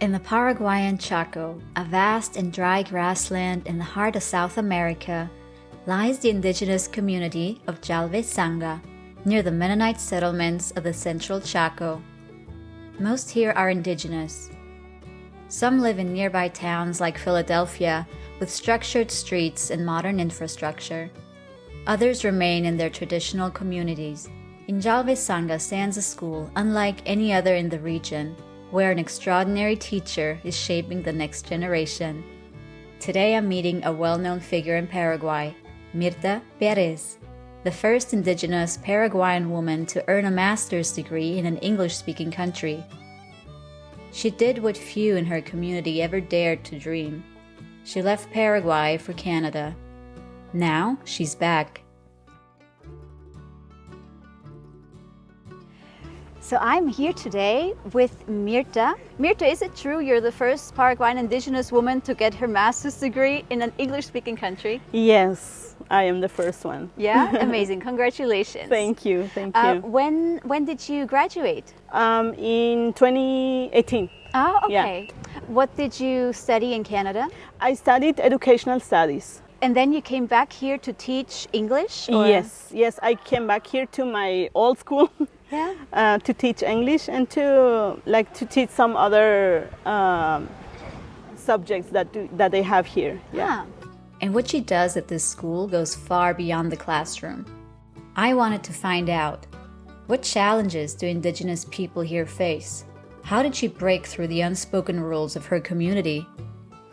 In the Paraguayan Chaco, a vast and dry grassland in the heart of South America, lies the indigenous community of Jalve-Sanga, near the Mennonite settlements of the central Chaco. Most here are indigenous. Some live in nearby towns like Philadelphia, with structured streets and modern infrastructure. Others remain in their traditional communities. In Jalve-Sanga stands a school unlike any other in the region, where an extraordinary teacher is shaping the next generation. Today I'm meeting a well-known figure in Paraguay, Mirta Perez, the first indigenous Paraguayan woman to earn a master's degree in an English-speaking country. She did what few in her community ever dared to dream. She left Paraguay for Canada. Now she's back. So I'm here today with Mirta. Mirta, is it true you're the first Paraguayan indigenous woman to get her master's degree in an English-speaking country? Yes, I am the first one. Yeah, amazing. Congratulations. Thank you, thank you. When did you graduate? In 2018. Oh, okay. Yeah. What did you study in Canada? I studied educational studies. And then you came back here to teach English? Or? Yes, I came back here to my old school. Yeah. To teach English and to teach some other subjects that they have here. Yeah. And what she does at this school goes far beyond the classroom. I wanted to find out, what challenges do indigenous people here face? How did she break through the unspoken rules of her community?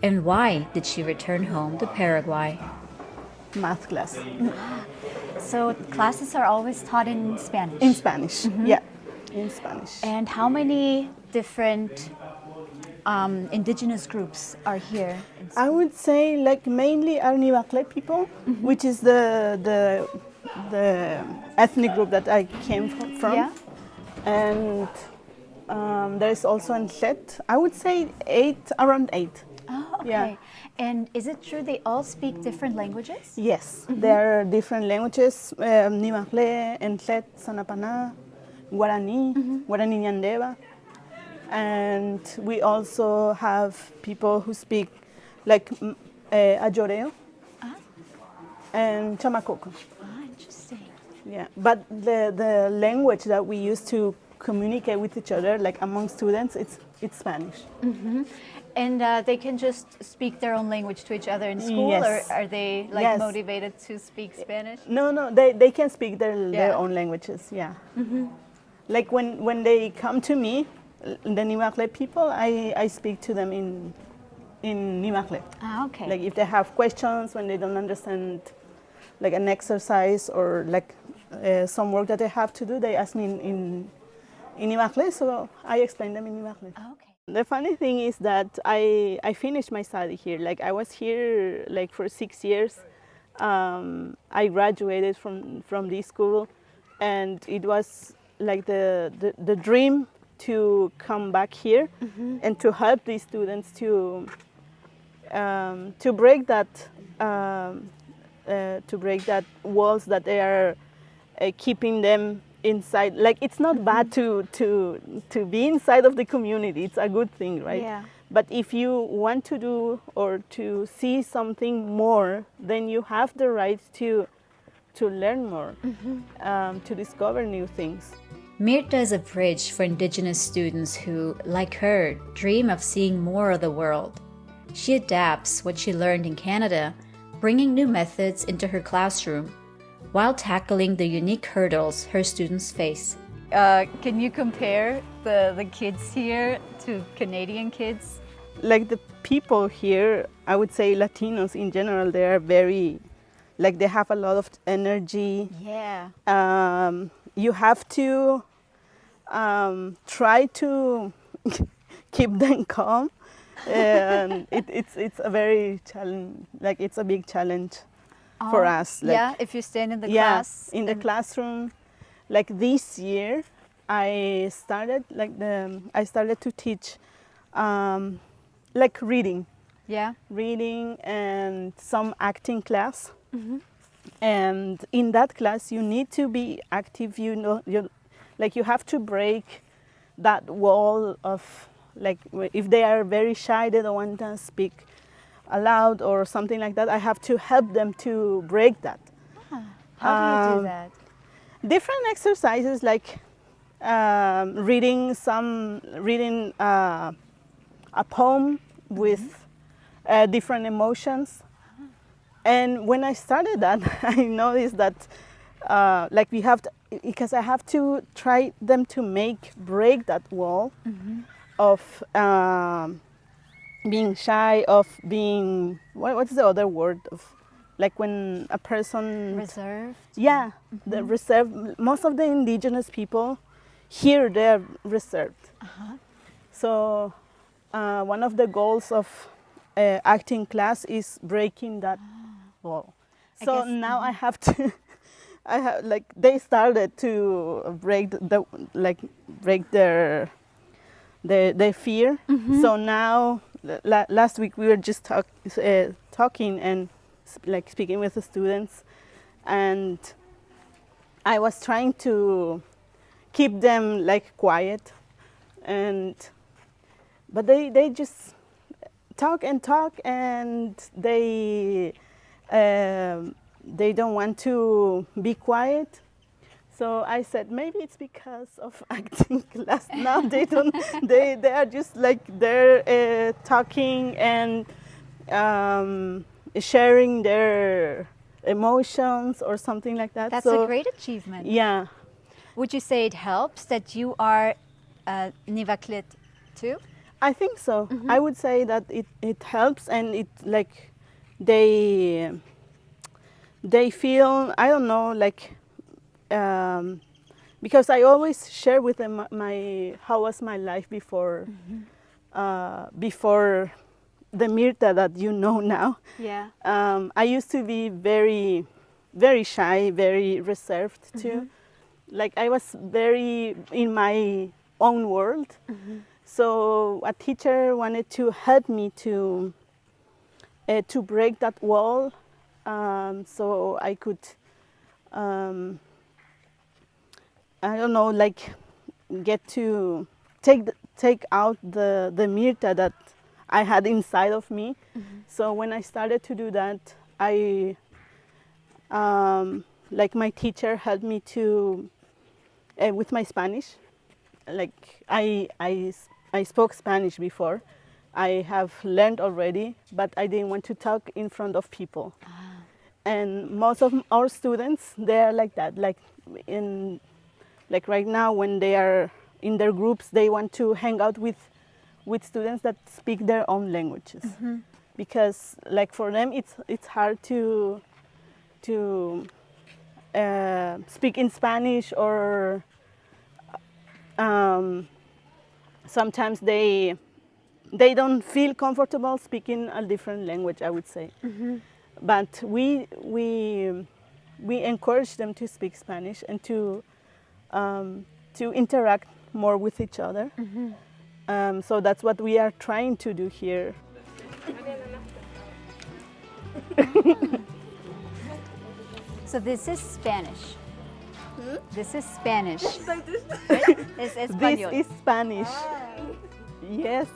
And why did she return home to Paraguay? Math class. So classes are always taught in Spanish? In Spanish, yeah, in Spanish. And how many different indigenous groups are here? I would say mainly are Nivacle people, which is the ethnic group that I came from. Yeah. And there is also Nchet. I would say around eight. Oh, okay. Yeah. And is it true they all speak different languages? Yes, there are different languages, Nivacle, Nchet, Sanapana, Guarani, Guarani Ñandeva. And we also have people who speak Ayoreo and Chamacoco. Ah, interesting. Yeah, but the language that we use to communicate with each other, among students, it's Spanish. Mm-hmm. And they can just speak their own language to each other in school, Yes. or are they Yes. motivated to speak Spanish? No, they can speak their Yeah. own languages. Yeah. When they come to me, the Nivacle people, I speak to them in Nivacle. Ah, okay. If they have questions, when they don't understand an exercise or some work that they have to do, they ask me in Nivacle, so I explain them in Nivacle. Ah, okay. The funny thing is that I finished my study here. I was here for 6 years. I graduated from this school, and it was the dream to come back here and to help these students to break that walls that they are keeping them inside. It's not bad to be inside of the community. It's a good thing, right? Yeah. But if you want to do or to see something more, then you have the right to learn more, to discover new things. Mirta is a bridge for indigenous students who, like her, dream of seeing more of the world. She adapts what she learned in Canada, bringing new methods into her classroom, while tackling the unique hurdles her students face. Can you compare the kids here to Canadian kids? The people here, I would say Latinos in general, they are very, they have a lot of energy. Yeah. You have to try to keep them calm. And it's a very challenge, it's a big challenge for us. Yeah, if you stand in the yeah, class. in the classroom. This year, I started to teach reading. Yeah. Reading and some acting class. And in that class, you need to be active. You have to break that wall of like if they are very shy, they don't want to speak aloud or something like that, I have to help them to break that. How do you do Um, that? Different exercises like reading a poem with different emotions. And when I started that, I noticed that like we have to, because I have to try them to break that wall of being shy, of being what's the other word of, like when a person Reserved? yeah, the reserved. Most of the indigenous people here, they're reserved. So one of the goals of acting class is breaking that wall. I So guess- now I have to. I have like they started to break their fear. So now last week we were just talking and like speaking with the students, and I was trying to keep them like quiet, and but they just talk and talk, and they don't want to be quiet. So I said maybe it's because of acting class. Now they don't. They are just like they're talking and sharing their emotions or something like that. That's so a great achievement. yeah, Would you say it helps that you are Nivaklit too? I think so. I would say that it helps, and it like they feel, I don't know, like because I always share with them my how was my life before before the Mirta that you know now. Yeah. I used to be very very shy, very reserved too. Like I was very in my own world. So a teacher wanted to help me to break that wall, so I could, I don't know, like get to take out the Mirta that I had inside of me. So when I started to do that, I like my teacher helped me to with my Spanish. Like I spoke Spanish before. I have learned already, but I didn't want to talk in front of people. And most of our students, they are like that. Like in, like right now, when they are in their groups, they want to hang out with students that speak their own languages, because like for them, it's hard to speak in Spanish, or sometimes they don't feel comfortable speaking a different language, I would say. But we encourage them to speak Spanish and to interact more with each other. So that's what we are trying to do here. So this is Spanish. This is Spanish. Es This español. is Spanish. Yes.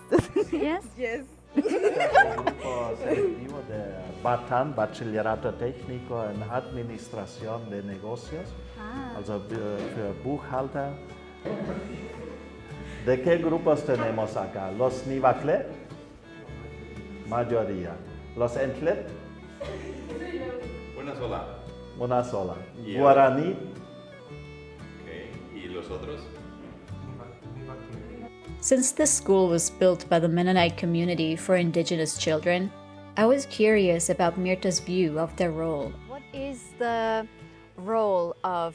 Yes. Yes. Grupo selectivo de BATAN, Bachillerato Técnico en Administración de Negocios, also für Buchhalter. ¿De qué grupos tenemos acá? Los Nivaklet, mayoría. Los Entlet, Una sola. una sola. Y Guaraní, Ok. ¿Y los otros? Since this school was built by the Mennonite community for indigenous children, I was curious about Mirta's view of their role. What is the role of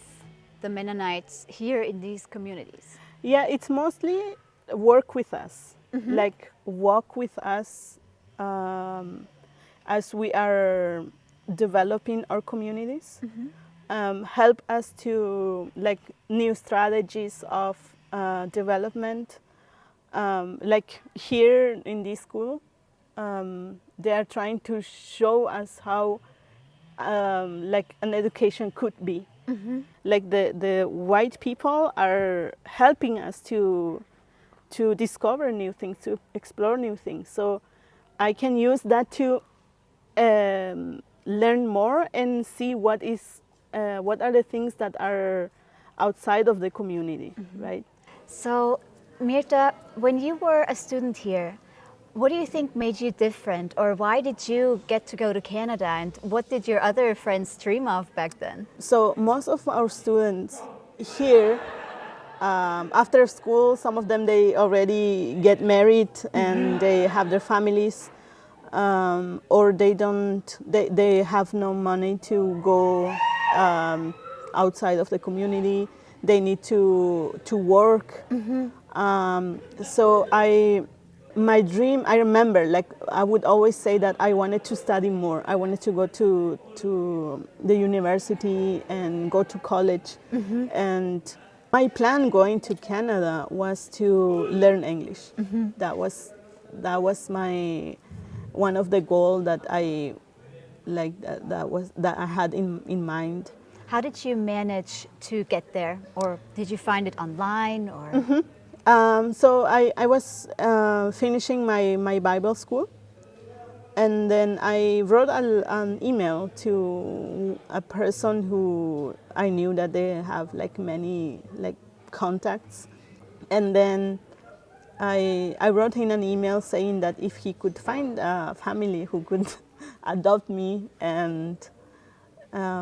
the Mennonites here in these communities? Yeah, it's mostly work with us, like walk with us as we are developing our communities, help us to like new strategies of development. Like here in this school, they are trying to show us how like an education could be. Like the white people are helping us to to discover new things, to explore new things. So I can use that to learn more and see what are the things that are outside of the community, right? So, Mirta, when you were a student here, what do you think made you different, or why did you get to go to Canada, and what did your other friends dream of back then? So most of our students here, after school, some of them they already get married and they have their families, or they have no money to go outside of the community. They need to work. So my dream, I remember, like I would always say that I wanted to study more. I wanted to go to the university and go to college. And my plan going to Canada was to learn English. That was my one of the goals that I that I had in mind. How did you manage to get there, or did you find it online, or? So I was finishing my Bible school, and then I wrote an email to a person who I knew that they have like many like contacts, and then I wrote him an email saying that if he could find a family who could adopt me, and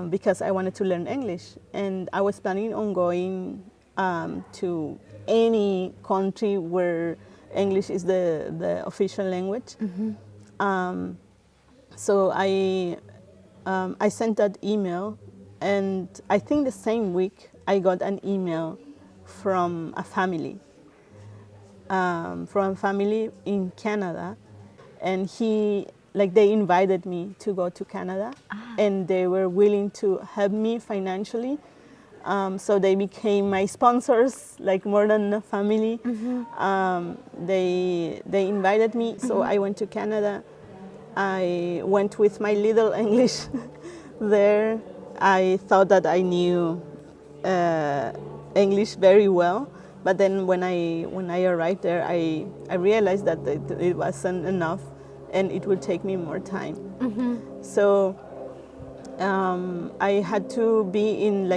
because I wanted to learn English, and I was planning on going to any country where English is the official language. So I sent that email, and I think the same week I got an email from a family in Canada, and they invited me to go to Canada, and they were willing to help me financially. So they became my sponsors, like more than a family. They invited me, so I went to Canada. I went with my little English there. I thought that I knew English very well, but then when I arrived there, I realized that it wasn't enough, and it would take me more time. So I had to be in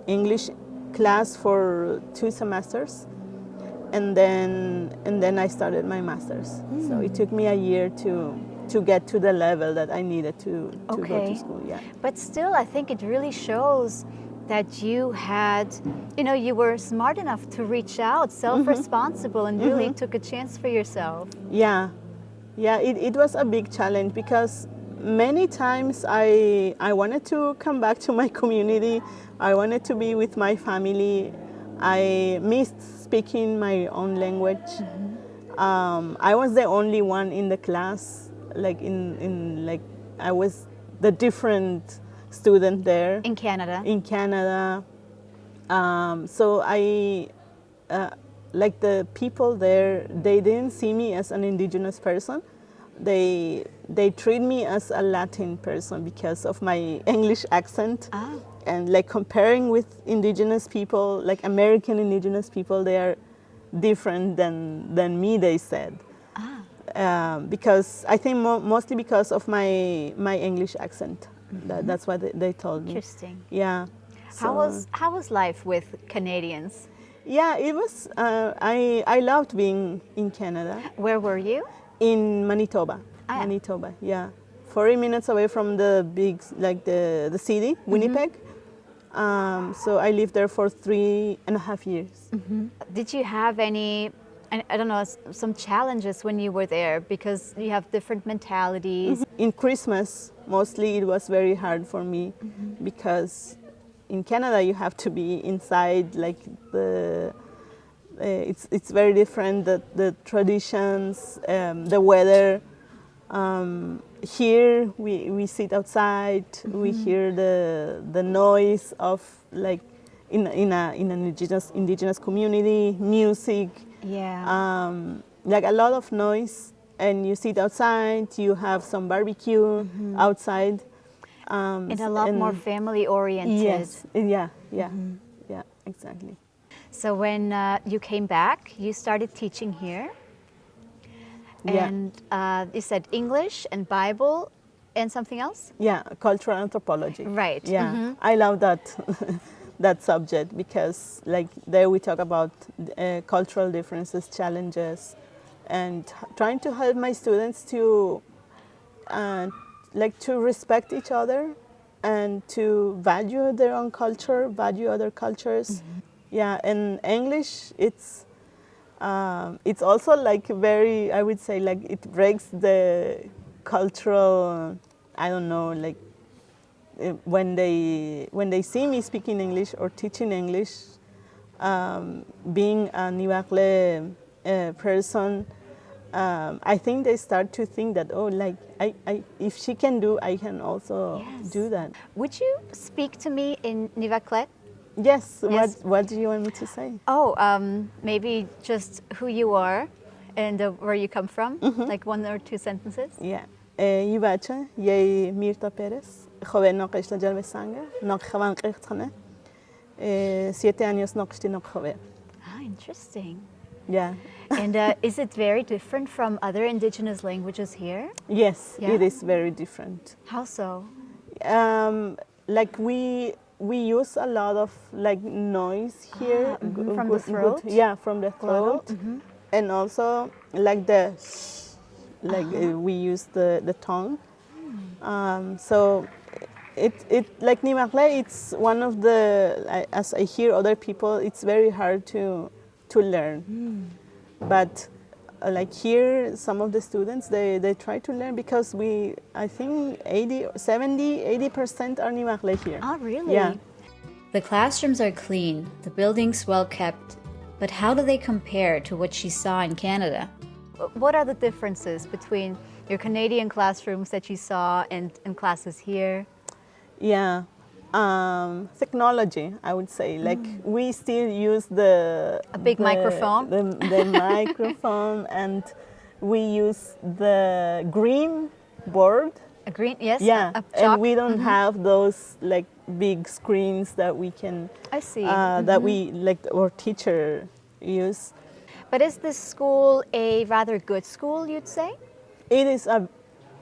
English class for 2 semesters, and then I started my master's. So it took me a year to get to the level that I needed to go to school. Yeah. But still, I think it really shows that you had, you were smart enough to reach out, self-responsible, and really took a chance for yourself. Yeah, it was a big challenge because many times I wanted to come back to my community. I wanted to be with my family. I missed speaking my own language. I was the only one in the class, I was the different student there. In Canada? In Canada. So the people there, they didn't see me as an indigenous person. They treat me as a Latin person because of my English accent. And comparing with indigenous people, like American indigenous people, they are different than me, they said. Because I think mostly because of my English accent. That's what they told me. Interesting. Yeah. How was life with Canadians? Yeah, it was. I loved being in Canada. Where were you? In Manitoba. Manitoba, yeah. 40 minutes away from the big, the city, Winnipeg. So I lived there for 3.5 years. Did you have any, I don't know, some challenges when you were there because you have different mentalities? In Christmas, mostly it was very hard for me because in Canada you have to be inside, it's very different, the traditions, the weather. Here we sit outside, we hear the noise of in an indigenous community, music. Yeah. A lot of noise, and you sit outside, you have some barbecue outside. And a lot more family oriented. Yes, yeah, exactly. So when you came back, you started teaching here. Yeah. And you said English and Bible and something else? Yeah, cultural anthropology. Right. Yeah, I love that that subject because like there we talk about cultural differences, challenges, and trying to help my students to like to respect each other and to value their own culture, value other cultures. Yeah, in English it's also like very, I would say, like it breaks the cultural, I don't know, like when they see me speaking English or teaching English, being a Nivakle person, I think they start to think that, oh, like I if she can do, I can also Yes. do that. Would you speak to me in Nivaklet? Yes. Yes. What do you want me to say? Oh, maybe just who you are and where you come from, like 1 or 2 sentences. Yeah. Yuvacha, ye Mirta Perez, joven no qishla jalve sanga, no khavan qixtana. 7 años no qishti no joven. Ah, interesting. Yeah. And is it very different from other indigenous languages here? Yes, Yeah? it is very different. How so? Like we use a lot of like noise here from the throat? yeah, from the Glottal? throat, and also like the like we use the tongue. So it like Nimakle, it's one of the, as I hear other people, it's very hard to learn, but like here, some of the students, they try to learn because I think 80% are Nimakle here. Oh, really? Yeah. The classrooms are clean, the buildings well kept, but how do they compare to what she saw in Canada? What are the differences between your Canadian classrooms that you saw and classes here? Yeah, technology, I would say. Like we still use the big microphone? the microphone, and we use the green board. A green, yes? Yeah, A chalk? and we don't have those like big screens that we can I see. that we like our teacher use. But is this school a rather good school, you'd say? It is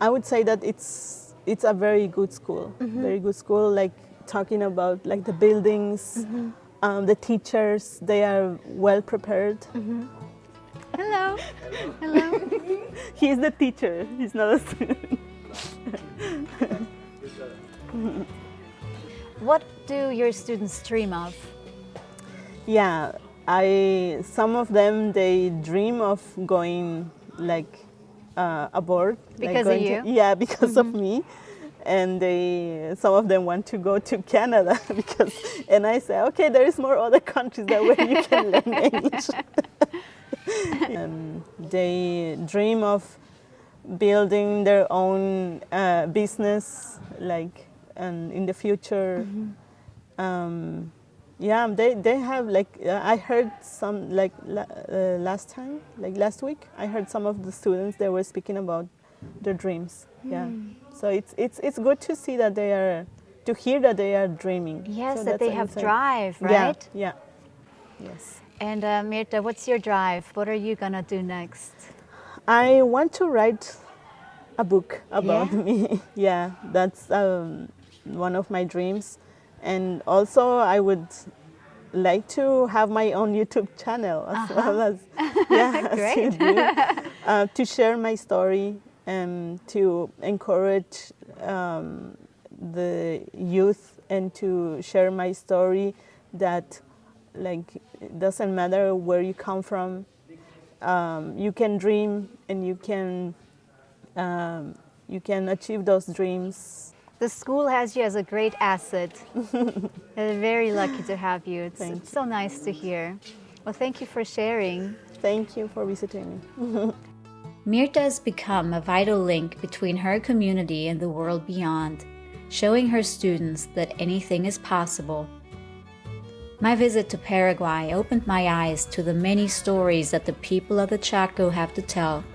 I would say that it's a very good school. Very good school. Like talking about like the buildings, the teachers, they are well prepared. Hello. Hello. He's the teacher. He's not a student. What do your students dream of? Yeah, some of them they dream of going like abroad. Because like of going you? Yeah, because of me. And some of them want to go to Canada because, and I say, okay, there is more other countries that where you can learn English. They dream of building their own business, like, and in the future. Yeah, they have like I heard some like last week I heard some of the students, they were speaking about their dreams. Yeah, so it's good to see that to hear that they are dreaming. Yes, So that that's, they I have would say- drive, right? Yeah, yes. And Mirta, what's your drive? What are you gonna do next? I want to write a book about Yeah? me. Yeah, that's one of my dreams. And also I would like to have my own YouTube channel as well as, yeah, as you Great. do, to share my story and to encourage the youth and to share my story that like it doesn't matter where you come from, you can dream and you can achieve those dreams. The school has you as a great asset. They're very lucky to have you. It's so nice to hear. Well, thank you for sharing. Thank you for visiting me. Mirta has become a vital link between her community and the world beyond, showing her students that anything is possible. My visit to Paraguay opened my eyes to the many stories that the people of the Chaco have to tell.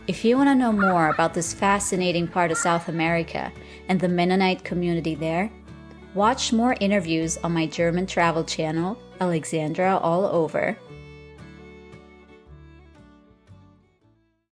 If you want to know more about this fascinating part of South America and the Mennonite community there, watch more interviews on my German travel channel Alexandra all over.